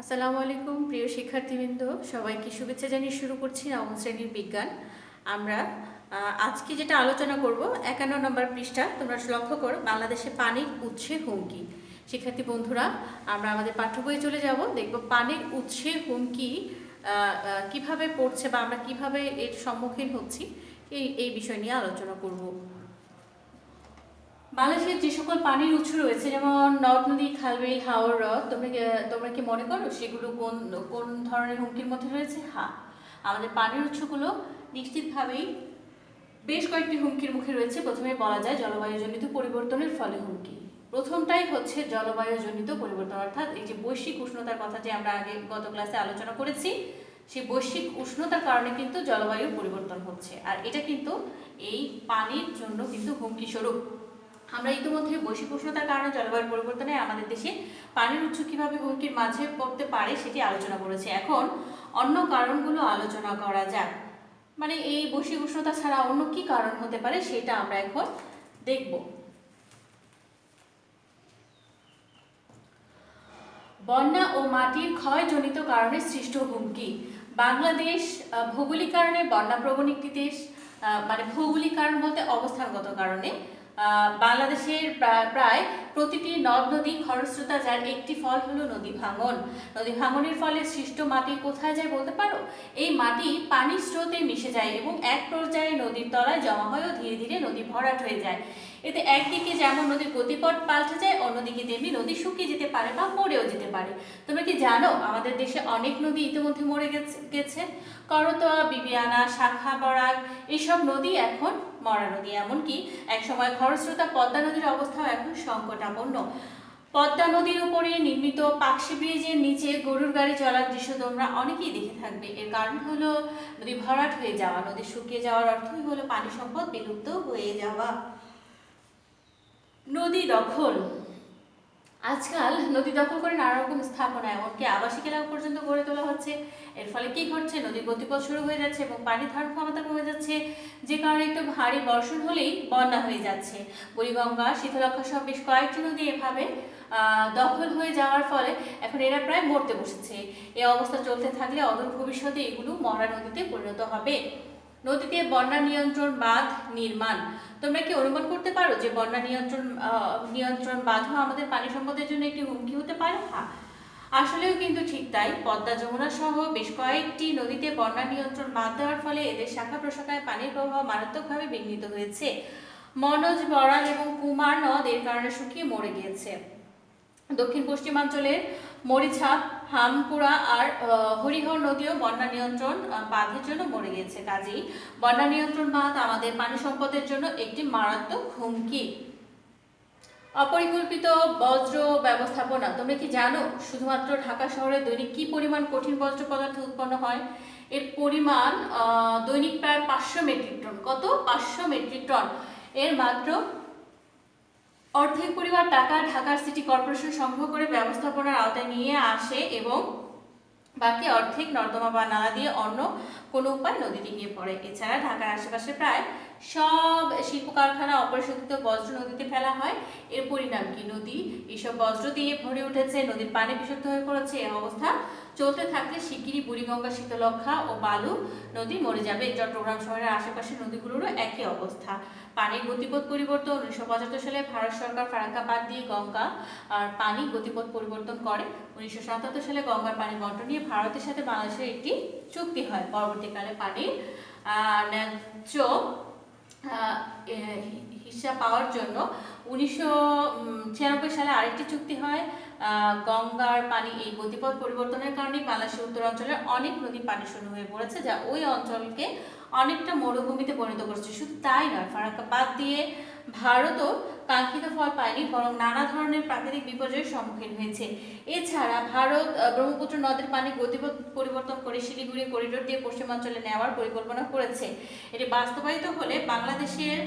আসসালামু আলাইকুম প্রিয় শিক্ষার্থীবৃন্দ, সবাইকে শুভেচ্ছা জানিয়ে শুরু করছি নবম শ্রেণীর বিজ্ঞান। আমরা আজকে যেটা আলোচনা করব 51 নম্বর পৃষ্ঠা। তোমরা লক্ষ্য করো, বাংলাদেশে পানির উৎসের হুমকি। শিক্ষার্থী বন্ধুরা, আমরা আমাদের পাঠ্য বইয়ে চলে যাব, দেখব পানির উৎসের হুমকি কিভাবে পড়ছে বা আমরা কিভাবে এর সম্মুখীন হচ্ছি, এই বিষয় নিয়ে আলোচনা করব। বাংলাদেশের যে সকল পানির উৎস রয়েছে, যেমন নদ নদী, খালবিল, হাওর, হ্রদ, তোমরা কি মনে করো সেগুলো কোন কোন ধরনের হুমকির মধ্যে রয়েছে? হ্যাঁ, আমাদের পানির উৎসগুলো নিশ্চিতভাবেই বেশ কয়েকটি হুমকির মুখে রয়েছে। প্রথমে বলা যায় জলবায়ুজনিত পরিবর্তনের ফলে হুমকি। প্রথমটাই হচ্ছে জলবায়ুজনিত পরিবর্তন, অর্থাৎ এই যে বৈশ্বিক উষ্ণতার কথা যে আমরা আগে গত ক্লাসে আলোচনা করেছি, সেই বৈশ্বিক উষ্ণতার কারণে কিন্তু জলবায়ুর পরিবর্তন হচ্ছে, আর এটা কিন্তু এই পানির জন্য কিন্তু হুমকি স্বরূপ। আমরা ইতিমধ্যে বৈশ্বিক উষ্ণতার কারণে জলবায়ুর পরিবর্তনে আমাদের দেশে পানির উৎস কিভাবে হুমকির মাঝে পড়তে পারে সেটি আলোচনা করেছি। এখন অন্য কারণগুলো আলোচনা করা যাক, মানে এই বৈশ্বিক উষ্ণতা ছাড়া অন্য কি কারণ হতে পারে সেটা আমরা এখন দেখব। বন্যা ও মাটির ক্ষয়জনিত কারণে সৃষ্ট হুমকি। বাংলাদেশ ভৌগোলিক কারণে বন্যাপ্রবণ একটি দেশ, মানে ভৌগোলিক কারণ বলতে অবস্থানগত কারণে বাংলাদেশের প্রায় প্রতিটি নদ নদী খরস্রোতা, যার একটি ফল হলো নদী ভাঙন। নদী ভাঙনের ফলে সৃষ্ট মাটি কোথায় যায় বলতে পারো? এই মাটি পানির স্রোতে মিশে যায় এবং এক পর্যায়ে নদীর তলায় জমা হয় ও ধীরে ধীরে নদী ভরাট হয়ে যায়। এতে একদিকে যেমন নদীর গতিপথ পাল্টে যায়, অন্যদিকে তেমনি নদী শুকিয়ে যেতে পারে বা মরেও যেতে পারে। তোমরা কি জানো আমাদের দেশে অনেক নদী ইতিমধ্যে মরে গেছে? করতোয়া, বিবিয়ানা, শাখা, বরাক, এইসব নদী এখন মরা নদী। এমনকি একসময় খরস্রোতা পদ্মা নদীর অবস্থাও এখন সংকটাপন্ন। পদ্মা নদীর উপরে নির্মিত পাকশি ব্রিজের নিচে গরুর গাড়ি চলার দৃশ্য তোমরা অনেকেই দেখে থাকবে। এর কারণ হলো নদী ভরাট হয়ে যাওয়া। নদী শুকিয়ে যাওয়ার অর্থই হলো পানি সম্পদ বিলুপ্ত হয়ে যাওয়া। নদী দখল। আজকাল নদী দখল করে নানা রকম স্থাপনা, এমনকি আবাসিক এলাকা পর্যন্ত গড়ে তোলা হচ্ছে। এর ফলে কি ঘটছে? নদীর গতিপথ শুরু হয়ে যাচ্ছে এবং পানির ধারণ ক্ষমতা কমে যাচ্ছে, যে কারণে একটু ভারী বর্ষণ হলেই বন্যা হয়ে যাচ্ছে। বুড়িগঙ্গা, শীতলক্ষা সহ বেশ কয়েকটি নদী এভাবে দখল হয়ে যাওয়ার ফলে এখন এরা প্রায় মরতে বসেছে। এই অবস্থা চলতে থাকলে অদূর ভবিষ্যতে এগুলো মরা নদীতে পরিণত হবে। নদীতে বন্যা নিয়ন্ত্রণ বাঁধ নির্মাণ। তোমরা কি অনুমান করতে পারো যে বন্যা নিয়ন্ত্রণ বাঁধও আমাদের পানি সম্পদের জন্য একটি হুমকি হতে পারে? হ্যাঁ, আসলেও কিন্তু ঠিক তাই। পদ্মা, যমুনা সহ বেশ কয়েকটি নদীতে বন্যা নিয়ন্ত্রণ বাঁধ দেওয়ার ফলে এদের শাখা প্রশাখায় পানির প্রবাহ মারাত্মকভাবে বিঘ্নিত হয়েছে। মনোজ, বড়াল এবং কুমার নদ এর কারণে শুকিয়ে মরে গিয়েছে। দক্ষিণ পশ্চিমাঞ্চলের মরিছাপ, হামপুরা আর হরিহর নদীও বন্যা নিয়ন্ত্রণ বাঁধের জন্য মরে গিয়েছে। কাজেই বন্যা নিয়ন্ত্রণ বাঁধ আমাদের পানি সম্পদের জন্য একটি মারাত্মক হুমকি। অপরিকল্পিত বজ্র ব্যবস্থাপনা। তোমরা কি জানো শুধুমাত্র ঢাকা শহরে দৈনিক কি পরিমাণ কঠিন বজ্র পদার্থ উৎপন্ন হয়? এর পরিমাণ দৈনিক প্রায় 500 মেট্রিক টন। কত? 500 মেট্রিক টন। এর মাত্র অর্ধেক পরিমাণ টাকা ঢাকার সিটি কর্পোরেশন সংগ্রহ করে ব্যবস্থাপনার আওতায় নিয়ে আসে এবং বাকি অর্ধেক নর্দমা বা নালা দিয়ে অন্য কোনো উপায় নদীতে গিয়ে পড়ে। এছাড়া ঢাকার আশেপাশে প্রায় সব শিল্প কারখানা অপরিশোধিত বজ্র নদীতে ফেলা হয়। এর পরিণাম কি? নদী এইসব বজ্র দিয়ে ভরে উঠেছে, নদীর পানি বিশুদ্ধ হয়ে পড়েছে। এই অবস্থা চলতে থাকলে শিগগিরই বুড়িগঙ্গা, শীতলক্ষা ও বালু নদী মরে যাবে। চট্টগ্রাম শহরের আশেপাশের নদীগুলোরও একই অবস্থা। পানির গতিপথ পরিবর্তন। 1975 সালে ভারত সরকার ফারাক্কা বাঁধ দিয়ে গঙ্গা আর পানি গতিপথ পরিবর্তন করে। 1977 সালে গঙ্গার পানি বন্টন নিয়ে ভারতের সাথে বাংলাদেশের একটি চুক্তি হয়। পরবর্তীকালে পানির ন্যায্য হিস্সা পাওয়ার জন্য 1996 সালে আরেকটি চুক্তি হয়। গঙ্গার পানি এই গতিপথ পরিবর্তনের কারণে বাংলাদেশের উত্তরাঞ্চলের অনেক নদী পানি শূন্য হয়ে পড়েছে, যা ওই অঞ্চলকে অনেকটা মরুভূমিতে পরিণত করছে। শুধু তাই নয়, ফারাক্কা বাঁধ দিয়ে ভারতও কাঙ্ক্ষিত ফল পায়নি, বরং নানা ধরনের প্রাকৃতিক বিপর্যয়ের সম্মুখীন হয়েছে। এছাড়া ভারত ব্রহ্মপুত্র নদের পানি গতিপথ পরিবর্তন করে শিলিগুড়ি করিডোর দিয়ে পশ্চিমাঞ্চলে নেওয়ার পরিকল্পনা করেছে। এটি বাস্তবায়িত হলে বাংলাদেশের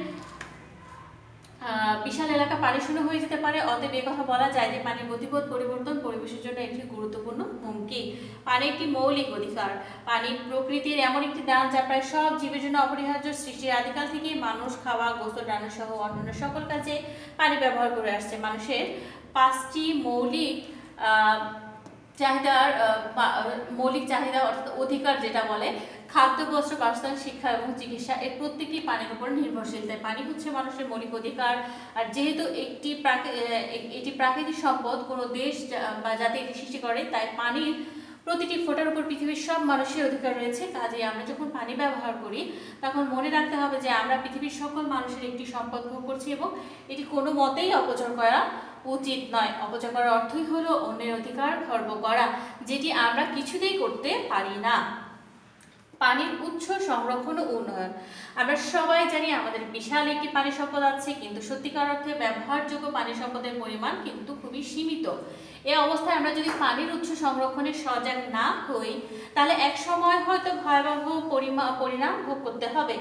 বিশাল এলাকা পানি শূন্য হয়ে যেতে পারে। অতএব এ কথা বলা যায় যে পানির গতিপথ পরিবর্তন পরিবেশের জন্য একটি গুরুত্বপূর্ণ হুমকি। পানি একটি মৌলিক অধিকার। পানি প্রকৃতির এমন একটি দান যা প্রায় সব জীবের জন্য অপরিহার্য। সৃষ্টির আদিকাল থেকেই মানুষ খাওয়া, গোসল, রান্না সহ অন্যান্য সকল কাজে পানি ব্যবহার করে আসছে। মানুষের 5টি মৌলিক চাহিদার মৌলিক চাহিদা অর্থাৎ অধিকার যেটা বলে, খাদ্য, বস্ত্র, বাসস্থান, শিক্ষা এবং চিকিৎসা, এর প্রত্যেকটি পানির উপর নির্ভরশীল। তাই পানি হচ্ছে মানুষের মৌলিক অধিকার। আর যেহেতু এটি প্রাকৃতিক সম্পদ, কোনো দেশ বা জাতি এটি সৃষ্টি করে, তাই পানির প্রতিটি ফোঁটার উপর পৃথিবীর সব মানুষের অধিকার রয়েছে। কাজেই আমরা যখন পানি ব্যবহার করি তখন মনে রাখতে হবে যে আমরা পৃথিবীর সকল মানুষের একটি সম্পদ ভোগ করছি এবং এটি কোনো মতেই অপচয় করা উচিত নয়। অপচয় করার অর্থই হলো অন্যের অধিকার খর্ব করা, যেটি আমরা কিছুতেই করতে পারি না। পানির উৎস সংরক্ষণ ও উন্নয়ন। আমরা সবাই জানি আমাদের বিশাল একটি পানি সম্পদ আছে, কিন্তু সত্যিকার অর্থে ব্যবহারযোগ্য পানি সম্পদের পরিমাণ কিন্তু খুবই সীমিত। এই অবস্থায় আমরা যদি পানির উৎস সংরক্ষণে সজাগ না হই, তাহলে এক সময় হয়তো ভয়াবহ পরিণাম ভোগ করতে হবে।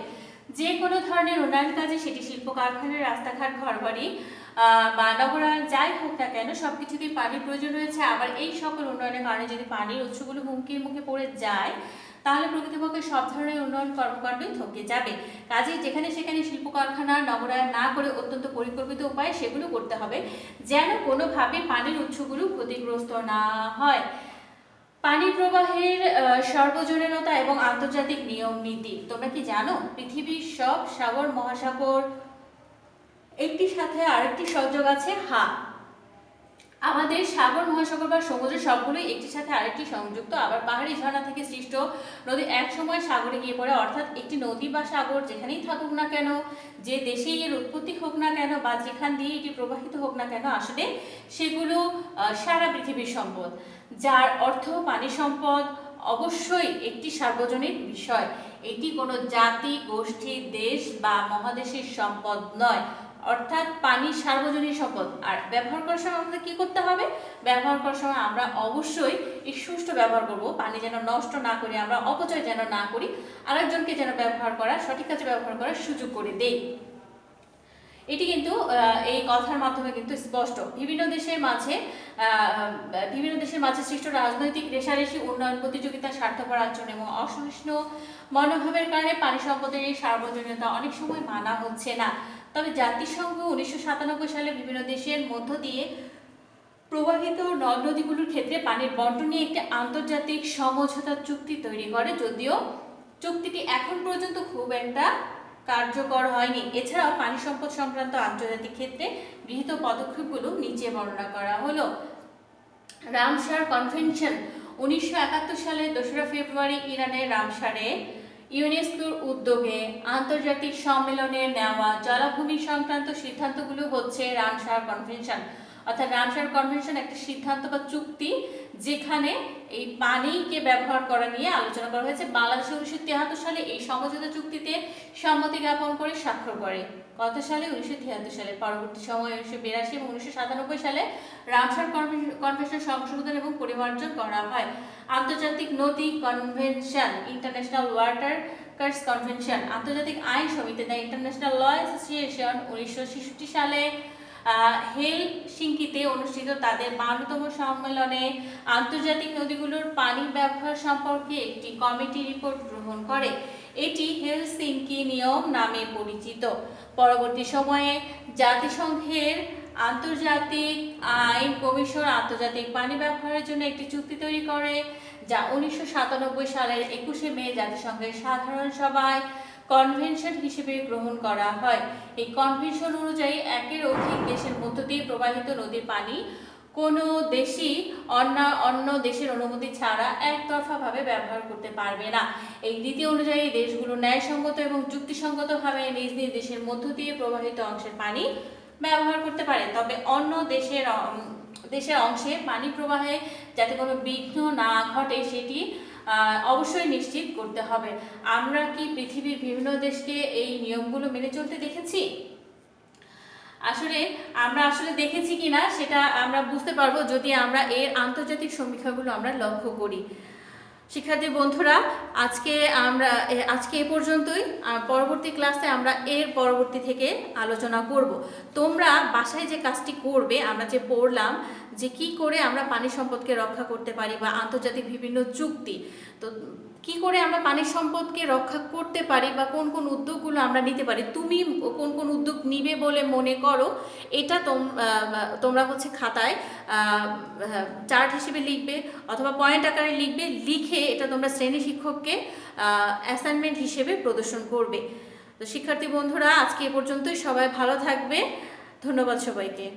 যে কোনো ধরনের উন্নয়ন কাজে, সেটি শিল্প কারখানা, রাস্তাঘাট, ঘরবাড়ি বা নগরায়ণ যাই হোক না কেন, সবকিছুতেই পানির প্রয়োজন রয়েছে। আবার এই সকল উন্নয়নের কারণে যদি পানির উৎসগুলো হুমকির মুখে পড়ে যায়, তাহলে প্রকৃতপক্ষে সব ধরনের উন্নয়ন কর্মকাণ্ডই থমকে যাবে। কাজেই যেখানে সেখানে শিল্প কারখানা নগরায়ণ না করে অত্যন্ত পরিকল্পিত উপায়ে সেগুলো করতে হবে, যেন কোনোভাবে পানির উৎসগুলো ক্ষতিগ্রস্ত না হয়। পানি প্রবাহের সর্বজনীনতা এবং আন্তর্জাতিক নিয়ম নীতি। তোমরা কি জানো পৃথিবীর সব সাগর মহাসাগর একটির সাথে আরেকটি সংযোগ আছে? হ্যাঁ, আমাদের সাগর মহাসাগর বা সমুদ্র সবগুলোই একটির সাথে আরেকটি সংযুক্ত। আবার পাহাড়ি ঝর্ণা থেকে সৃষ্ট নদী এক সময় সাগরে গিয়ে পড়ে। অর্থাৎ একটি নদী বা সাগর যেখানেই থাকুক না কেন, যে দেশেই এর উৎপত্তি হোক না কেন, বা যেখান দিয়ে এটি প্রবাহিত হোক না কেন, আসলে সেগুলো সারা পৃথিবীর সম্পদ। যার অর্থ পানি সম্পদ অবশ্যই একটি সার্বজনীন বিষয়। এটি কোনো জাতি, গোষ্ঠী, দেশ বা মহাদেশের সম্পদ নয়। অর্থাৎ পানি সার্বজনীন সম্পদ। আর ব্যবহার করার সময় আমাদের কি করতে হবে? ব্যবহার করার সময় আমরা অবশ্যই এই সুষ্ঠু ব্যবহার করব। পানি যেন নষ্ট না করি, আমরা অপচয় যেন না করি, আরেকজনকে যেন ব্যবহার করার, সঠিক কাজে ব্যবহার করার সুযোগ করে দেই। এটি কিন্তু এই কথার মাধ্যমে কিন্তু স্পষ্ট। বিভিন্ন দেশের মাঝে সৃষ্ট রাজনৈতিক রেষারেষি, উন্নয়ন প্রতিযোগিতা, স্বার্থপর আচরণ এবং অসহিষ্ণু মনোভাবের কারণে পানি সম্পদের এই সার্বজনীনতা অনেক সময় মানা হচ্ছে না। তবে জাতিসংঘ 1997 সালে বিভিন্ন দেশের মধ্য দিয়ে প্রবাহিত নদ নদীগুলোর ক্ষেত্রে পানির বন্টন নিয়ে একটি আন্তর্জাতিক সমঝোতা চুক্তি তৈরি করে, যদিও চুক্তিটি এখন পর্যন্ত খুব একটা কার্যকর হয়নি। এছাড়াও পানি সম্পদ সংক্রান্ত আন্তর্জাতিক ক্ষেত্রে গৃহীত পদক্ষেপগুলো নিচে বর্ণনা করা হলো। রামসার কনভেনশন 1971 সালের 2 ফেব্রুয়ারি ইরানের রামসারে ইউনেস্কোর উদ্যোগে আন্তর্জাতিক সম্মেলনে নেওয়া জলাভূমি সংক্রান্ত সিদ্ধান্তগুলো হচ্ছে রামসার কনভেনশন। অর্থাৎ রামসার কনভেনশন একটা সিদ্ধান্ত বা চুক্তি, যেখানে এই পানিকে ব্যবহার করা নিয়ে আলোচনা করা হয়েছে। বাংলাদেশ 1973 সালে এই সমঝোতা চুক্তিতে সম্মতি জ্ঞাপন করে স্বাক্ষর করে। কত সালে? 1973 সালে। পরবর্তী সময়ে 1982 এবং 1997 সালে রামসার কনভেনশন সংশোধন এবং পরিমার্জন করা হয়। আন্তর্জাতিক নদী convention, international water courses convention, আন্তর্জাতিক আইন সমিতি, দ্য ইন্টারন্যাশনাল ল অ্যাসোসিয়েশন 1966 সালে হেলসিঙ্কিতে অনুষ্ঠিত তাদের 52তম সম্মেলনে আন্তর্জাতিক নদীগুলোর পানি ব্যবহার সম্পর্কে একটি কমিটি রিপোর্ট গ্রহণ করে। এটি হেলসিঙ্কি নিয়ম নামে পরিচিত। পরবর্তী সময়ে জাতিসংঘের আন্তর্জাতিক আইন কমিশন আন্তর্জাতিক পানি ব্যবহারের জন্য একটি চুক্তি তৈরি করে, যা 1997 সালের 21 মে জাতিসংঘের সাধারণ সভায় কনভেনশন হিসেবে গ্রহণ করা হয়। এই কনভেনশন অনুযায়ী একের অধিক দেশের মধ্য দিয়ে প্রবাহিত নদীর পানি কোনো দেশই অন্য দেশের অনুমতি ছাড়া একতরফাভাবে ব্যবহার করতে পারবে না। এই নীতি অনুযায়ী দেশগুলো ন্যায়সঙ্গত এবং যুক্তিসঙ্গতভাবে নিজ নিজ দেশের মধ্য দিয়ে প্রবাহিত অংশের পানি ব্যবহার করতে পারে। তবে অন্য দেশের অংশে পানি প্রবাহে যাতে কোনো বিঘ্ন না ঘটে, সেটি অবশ্যই নিশ্চিত করতে হবে। আমরা কি পৃথিবীর বিভিন্ন দেশকে এই নিয়মগুলো মেনে চলতে দেখেছি? আমরা দেখেছি কিনা সেটা আমরা বুঝতে পারবো যদি আমরা এর আন্তর্জাতিক সমীক্ষাগুলো আমরা লক্ষ্য করি। শিক্ষার্থী বন্ধুরা, আজকে এ পর্যন্তই। পরবর্তী ক্লাসে আমরা এর পরবর্তী থেকে আলোচনা করব। তোমরা বাসায় যে কাজটি করবে, আমরা যে পড়লাম যে কি করে আমরা পানি সম্পদকে রক্ষা করতে পারি বা আন্তর্জাতিক বিভিন্ন চুক্তি, তো কি করে আমরা পানি সম্পদকে রক্ষা করতে পারি বা কোন কোন উদ্যোগগুলো আমরা নিতে পারি, তুমি কোন কোন উদ্যোগ নিবে বলে মনে করো, এটা তোমরা হচ্ছে খাতায় চার্ট হিসেবে লিখবে অথবা পয়েন্ট আকারে লিখবে, লিখে এটা তোমরা শ্রেণী শিক্ষককে অ্যাসাইনমেন্ট হিসেবে প্রদর্শন করবে। তো শিক্ষার্থী বন্ধুরা, আজকে এ পর্যন্তই। সবাই ভালো থাকবে। ধন্যবাদ সবাইকে।